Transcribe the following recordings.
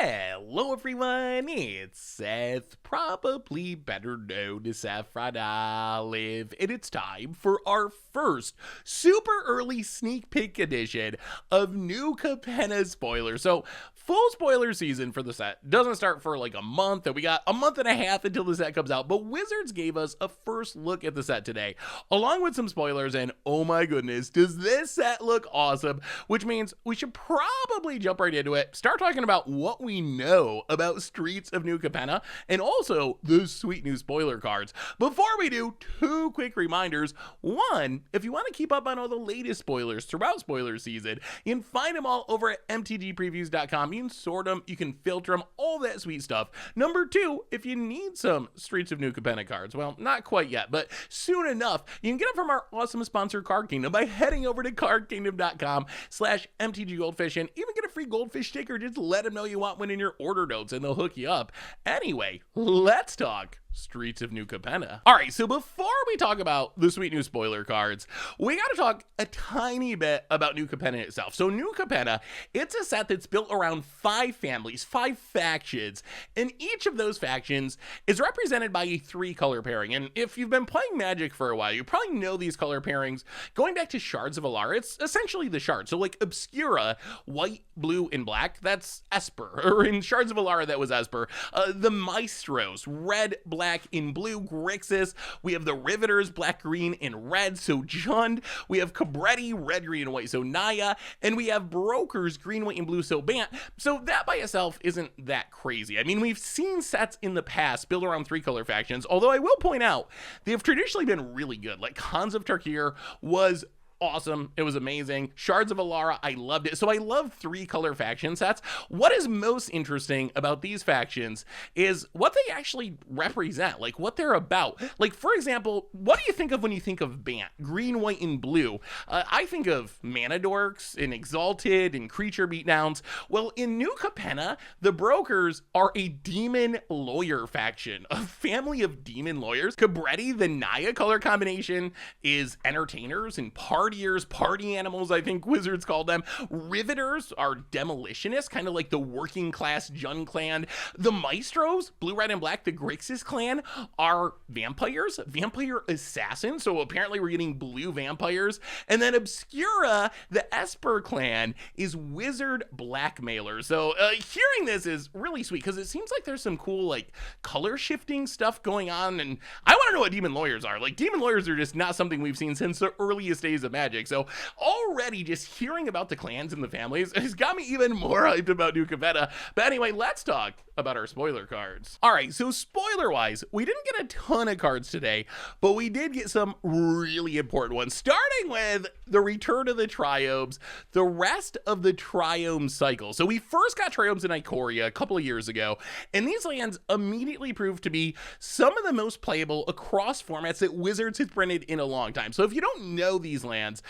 Hello everyone, it's Seth, probably better known as Saffron Olive, and it's time for our first super early sneak peek edition of New Capenna spoilers. So, full spoiler season for the set doesn't start for like a month, and we got a month and a half until the set comes out, but Wizards gave us a first look at the set today, along with some spoilers, and oh my goodness, does this set look awesome, which means we should probably jump right into it, start talking about what we know about Streets of New Capenna, and also the sweet new spoiler cards. Before we do, two quick reminders. One, if you want to keep up on all the latest spoilers throughout spoiler season, you can find them all over at MTGpreviews.com. You can sort them, you can filter them, all that sweet stuff. Number two, if you need some Streets of New Capenna cards, well, not quite yet, but soon enough, you can get them from our awesome sponsor, Card Kingdom, by heading over to cardkingdom.com/MTGGoldfish and even get a free goldfish sticker. Just let them know you want one in your order notes and they'll hook you up. Anyway, let's talk Streets of New Capenna. All right, so before we talk about the sweet new spoiler cards, we got to talk a tiny bit about New Capenna itself. So New Capenna, it's a set that's built around 5 families, 5 factions, and each of those factions is represented by a 3-color pairing. And if you've been playing Magic for a while, you probably know these color pairings. Going back to Shards of Alara, it's essentially the Shards. So like Obscura, white, blue, and black, that's Esper. Or in Shards of Alara, that was Esper. The Maestros, red, black, in blue, Grixis. We have the Riveters, black, green, and red, so Jund. We have Cabretti, red, green, and white, so Naya. And we have Brokers, green, white, and blue, so Bant. So that by itself isn't that crazy. I mean, we've seen sets in the past built around 3-color factions, although I will point out, they have traditionally been really good. Like Khans of Tarkir was awesome. It was amazing. Shards of Alara, I loved it. So I love 3-color faction sets. What is most interesting about these factions is what they actually represent, like what they're about. Like, for example, what do you think of when you think of Bant? Green, white, and blue. I think of Mana Dorks and Exalted and Creature Beatdowns. Well, in New Capenna, the Brokers are a demon lawyer faction, a family of demon lawyers. Cabretti, the Naya color combination, is entertainers and party animals, I think Wizards called them. Riveters are demolitionists, kind of like the working class Jund clan. The Maestros, blue, red, and black, the Grixis clan, are vampires, vampire assassins, so apparently we're getting blue vampires. And then Obscura, the Esper clan, is wizard blackmailers. So hearing this is really sweet because it seems like there's some cool like color shifting stuff going on, and I want to know what demon lawyers are. Like, demon lawyers are just not something we've seen since the earliest days of Magic. So already just hearing about the clans and the families has got me even more hyped about New Capenna. But anyway, let's talk about our spoiler cards. All right, so spoiler wise, we didn't get a ton of cards today, but we did get some really important ones, starting with the return of the Triomes, the rest of the Triome cycle. So we first got Triomes in Ikoria a couple of years ago, and these lands immediately proved to be some of the most playable across formats that Wizards has printed in a long time. So if you don't know these lands,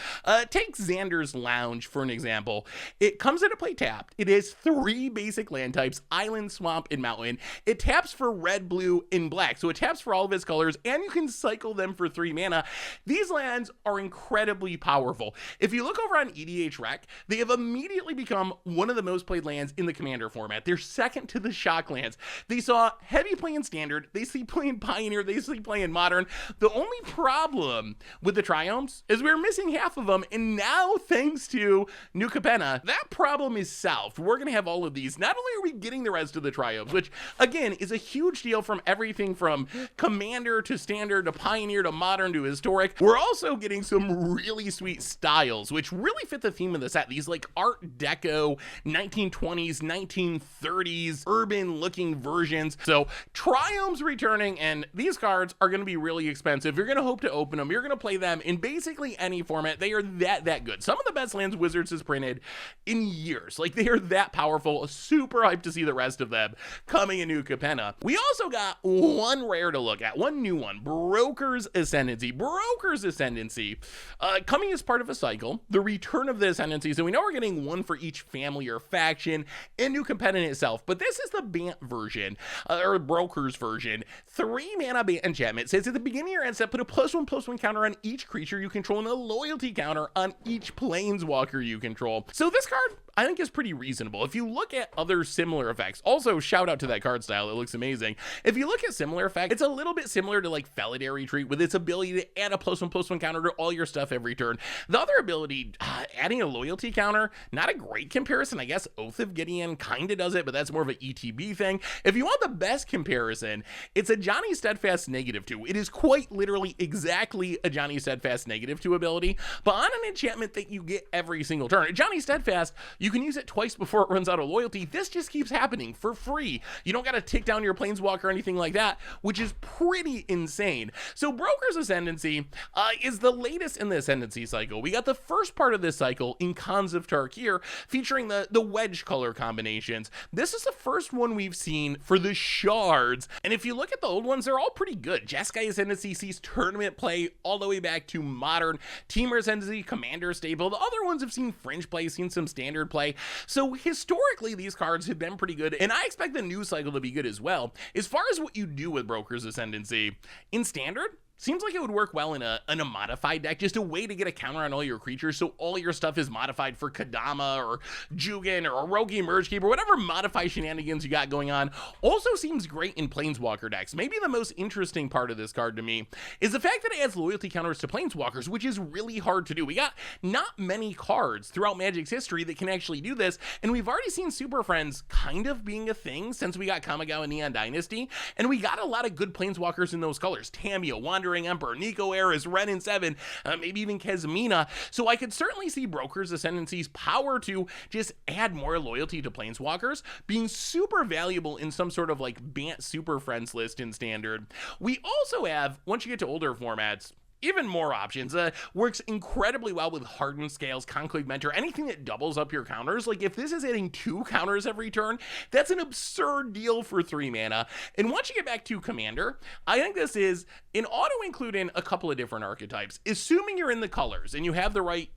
take Xander's Lounge for an example. It comes into play tapped. It has 3 basic land types: Island, Swamp, and Mountain. It taps for red, blue, and black, so it taps for all of its colors, and you can cycle them for 3 mana. These lands are incredibly powerful. If you look over on EDH Rec, they have immediately become one of the most played lands in the Commander format. They're second to the Shock lands. They saw heavy play in Standard, they see play in Pioneer, they see play in Modern. The only problem with the Triomes is we're missing half of them, and now thanks to New Capenna, that problem is solved. We're gonna have all of these. Not only are we getting the rest of the Triomes, which again is a huge deal from everything from Commander to Standard to Pioneer to Modern to Historic, we're also getting some really sweet styles which really fit the theme of the set. These like Art Deco 1920s 1930s urban looking versions. So Triomes returning, and these cards are going to be really expensive. You're going to hope to open them, you're going to play them in basically any format. They are that good. Some of the best lands Wizards has printed in years. Like, they are that powerful. Super hyped to see the rest of them coming in New Capenna. We also got one rare to look at, one new one, Broker's Ascendancy. Broker's Ascendancy, coming as part of a cycle, the return of the Ascendancy. So we know we're getting one for each family or faction in New Capenna itself, but this is the Bant version, or Broker's version. 3 mana Bant enchantment. Says at the beginning of your end step, put a +1/+1 counter on each creature you control and a loyalty counter on each planeswalker you control. So this card, I think is pretty reasonable. If you look at other similar effects, also shout out to that card style, it looks amazing. If you look at similar effects, it's a little bit similar to like Felidary Retreat with its ability to add a +1/+1 counter to all your stuff every turn. The other ability, adding a loyalty counter, not a great comparison. I guess Oath of Gideon kind of does it, but that's more of an ETB thing. If you want the best comparison, it's a Johnny Steadfast -2. It is quite literally exactly a Johnny Steadfast -2 ability, but on an enchantment that you get every single turn. Johnny Steadfast, you can use it twice before it runs out of loyalty. This just keeps happening for free. You don't got to tick down your Planeswalker or anything like that, which is pretty insane. So Broker's Ascendancy is the latest in the Ascendancy cycle. We got the first part of this cycle in Khans of Tarkir, featuring the wedge color combinations. This is the first one we've seen for the shards, and if you look at the old ones, they're all pretty good. Jeskai Ascendancy sees tournament play all the way back to modern. Temur Ascendancy, Commander stable. The other ones have seen fringe play, seen some standard play. So historically, these cards have been pretty good, and I expect the new cycle to be good as well. As far as what you do with Broker's Ascendancy, in standard, seems like it would work well in a modified deck, just a way to get a counter on all your creatures, so all your stuff is modified for Kadama or Jugan or Oroki Merge Keeper, whatever modify shenanigans you got going on. Also seems great in Planeswalker decks. Maybe the most interesting part of this card to me is the fact that it adds loyalty counters to Planeswalkers, which is really hard to do. We got not many cards throughout Magic's history that can actually do this, and we've already seen Super Friends kind of being a thing since we got Kamigawa Neon Dynasty, and we got a lot of good Planeswalkers in those colors. Tamiyo, Wandering Emperor, Nico Eris, Ren and 7, maybe even Kesmina. So I could certainly see Broker's Ascendancy's power to just add more loyalty to Planeswalkers being super valuable in some sort of like Bant Super Friends list in Standard. We also have, once you get to older formats, even more options. Works incredibly well with Hardened Scales, Conclave Mentor, anything that doubles up your counters. Like if this is adding 2 counters every turn, that's an absurd deal for 3 mana. And once you get back to Commander, I think this is an auto include in a couple of different archetypes. Assuming you're in the colors and you have the right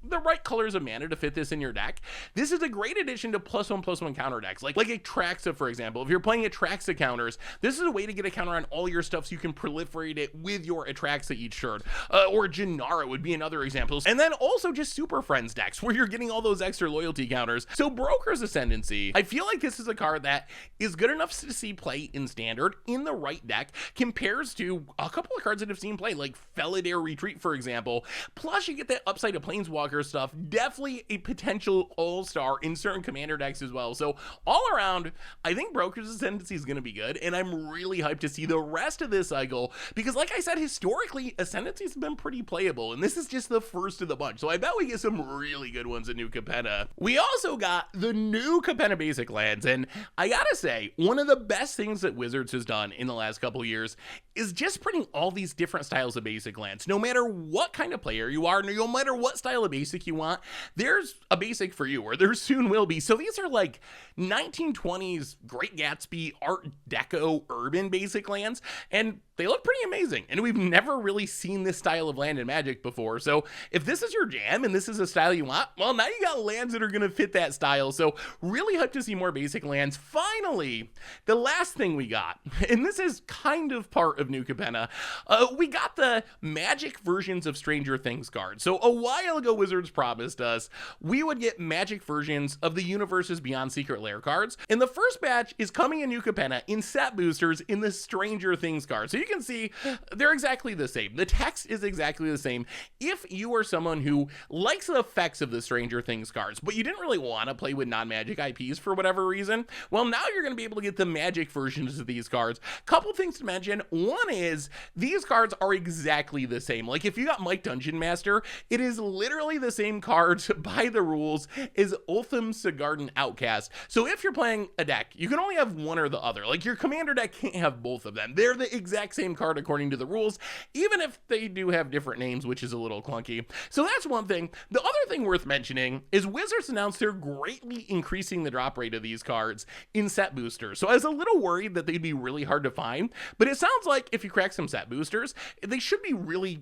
colors of mana to fit this in your deck, this is a great addition to +1/+1 counter decks. Like Atraxa, for example. If you're playing Atraxa counters, this is a way to get a counter on all your stuff so you can proliferate it with your Atraxa each turn. Or Janara would be another example. And then also just Super Friends decks where you're getting all those extra loyalty counters. So Broker's Ascendancy, I feel like this is a card that is good enough to see play in Standard in the right deck, compares to a couple of cards that have seen play, like Felidary Retreat, for example. Plus you get that upside of Planeswalker stuff, definitely a potential all-star in certain Commander decks as well. So all around, I think Broker's Ascendancy is going to be good, and I'm really hyped to see the rest of this cycle, because like I said, historically, Ascendancy's been pretty playable, and this is just the first of the bunch, so I bet we get some really good ones in New Capenna. We also got the new Capenna basic lands, and I gotta say, one of the best things that Wizards has done in the last couple years is just putting all these different styles of basic lands. No matter what kind of player you are, no matter what style of basic you want, there's a basic for you, or there soon will be. So these are like 1920s Great Gatsby, Art Deco, urban basic lands, and they look pretty amazing, and we've never really seen this style of land in Magic before. So if this is your jam and this is a style you want, well, now you got lands that are going to fit that style. So really hope to see more basic lands. Finally, the last thing we got, and this is kind of part of New Capenna, we got the Magic versions of Stranger Things cards. So a while ago, Wizards promised us we would get Magic versions of the Universes Beyond Secret Lair cards, and the first batch is coming in New Capenna in set boosters in the Stranger Things cards. So you can see they're exactly the same. The text is exactly the same. If you are someone who likes the effects of the Stranger Things cards, but you didn't really want to play with non-Magic IPs for whatever reason, well, now you're going to be able to get the Magic versions of these cards. Couple things to mention. One is these cards are exactly the same. Like if you got Mike Dungeon Master, it is literally the same cards by the rules as Ultham Sigarden Outcast. So if you're playing a deck, you can only have one or the other. Like your Commander deck can't have both of them. They're the exact same card according to the rules, even if they do have different names, which is a little clunky. So that's one thing. The other thing worth mentioning is Wizards announced they're greatly increasing the drop rate of these cards in set boosters. So I was a little worried that they'd be really hard to find, but it sounds like if you crack some set boosters, they should be really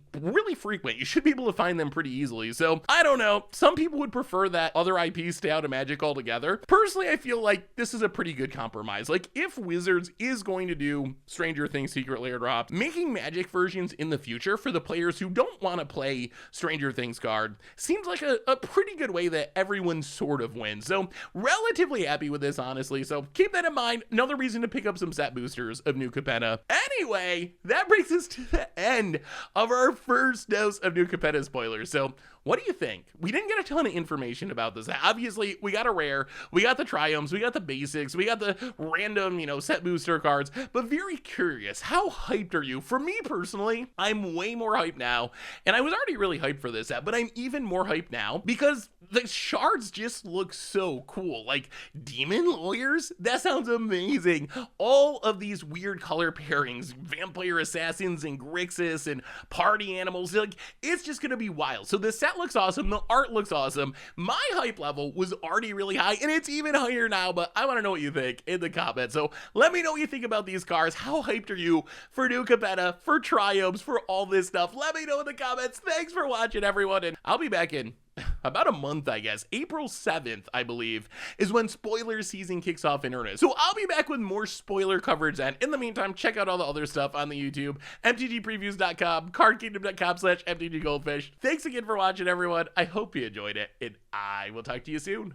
frequent. You should be able to find them pretty easily. So I don't know. Some people would prefer that other IPs stay out of Magic altogether. Personally, I feel like this is a pretty good compromise. Like if Wizards is going to do Stranger Things Secret Lair dropped, making Magic versions in the future for the players who don't want to play Stranger Things card seems like a pretty good way that everyone sort of wins. So relatively happy with this, honestly. So keep that in mind. Another reason to pick up some set boosters of New Capenna. Anyway, that brings us to the end of our first dose of New Capenna spoilers. So what do you think? We didn't get a ton of information about this. Obviously, we got a rare, we got the Triomes, we got the basics, we got the random, set booster cards, but very curious, how hyped are you? For me personally, I'm way more hyped now, and I was already really hyped for this set, but I'm even more hyped now because the shards just look so cool. Like demon lawyers, that sounds amazing. All of these weird color pairings, vampire assassins and Grixis and party animals, like it's just gonna be wild. So the set looks awesome, the art looks awesome. My hype level was already really high and it's even higher now, but I want to know what you think in the comments. So let me know what you think about these cards. How hyped are you for New Capenna, for Triomes, for all this stuff? Let me know in the comments. Thanks for watching, everyone, and I'll be back in about a month, I guess. April 7th, I believe, is when spoiler season kicks off in earnest. So I'll be back with more spoiler coverage then. In the meantime, check out all the other stuff on the YouTube, mtgpreviews.com, cardkingdom.com/mtggoldfish. Thanks again for watching, everyone. I hope you enjoyed it, and I will talk to you soon.